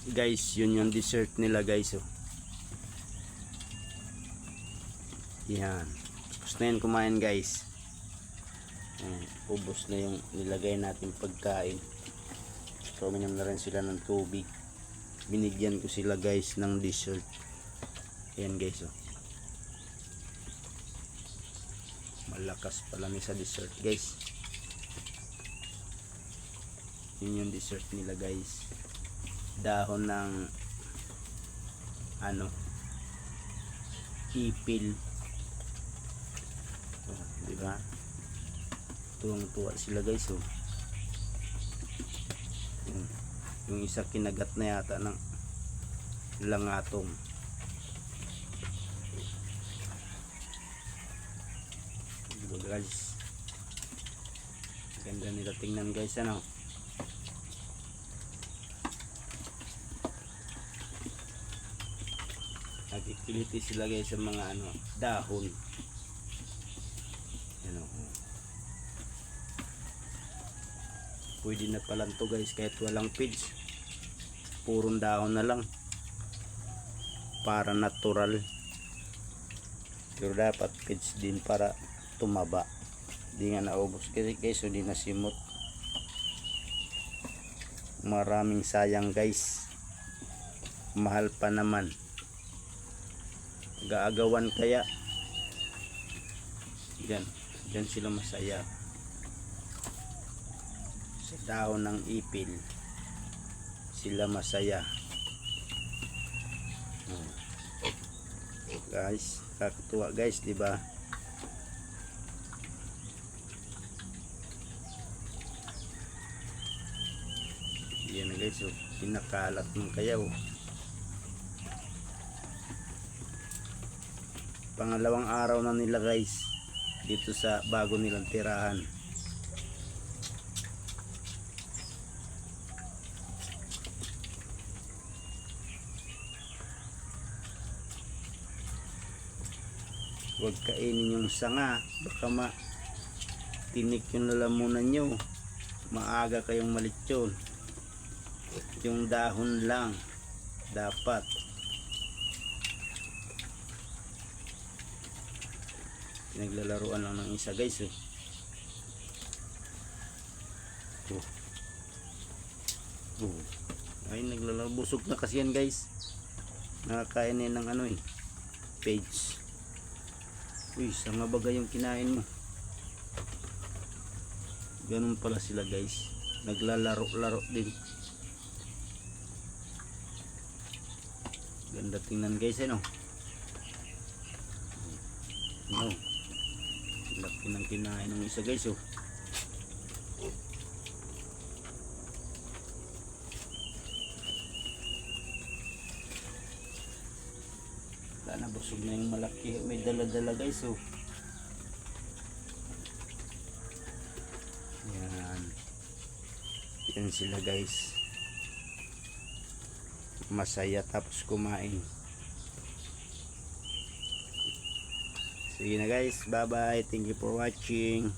Guys, yun yung dessert nila guys. Oh. Yan. Tapos na yan kumain guys. Ubos na yung nilagay natin pagkain. So uminom na rin sila ng tubig. Binigyan ko sila guys ng dessert. Ayan guys. Oh. Malakas pala ni sa dessert guys. Yun yung dessert nila guys. Dahon ng ipil. Oh, diba? Tuwang-tuwa sila guys. Oh. Yung isa kinagat na yata ng langatong. Diba guys? Ganda nila tingnan guys. Ano? Nagkikiliti sila guys sa mga dahon. Yan o. Pwede na pala to guys kahit walang feeds. Purong dahon na lang. Para natural. Pero dapat feeds din para tumaba. Hindi nga naubos kasi guys. So di nasimot. Maraming sayang guys. Mahal pa naman. Gaagawan kaya. Diyan sila masaya. Sa dahon ng ipil sila masaya. Guys, kakatuwa guys, di ba? Yan na guys, pinakalat ng kayaw. Pangalawang araw na nila guys dito sa bago nilang tirahan. Huwag kainin yung sanga, baka tinik yung lalamunan nyo, maaga kayong malitsyon. Yung dahon lang dapat. Naglalaruan lang ng isa guys. Ay, naglalaro. Busog na kasi yan guys. Nakakain yan ng page. Uy, sanga bagay yung kinain mo. Ganun pala sila guys. Naglalaro-laro din. Ganda tingnan guys. Laki ng kinain ng isa guys. Wala na, busog na yung malaki. May dala-dala guys. Yan sila guys. Masaya tapos kumain. Sige na guys, bye bye, thank you for watching.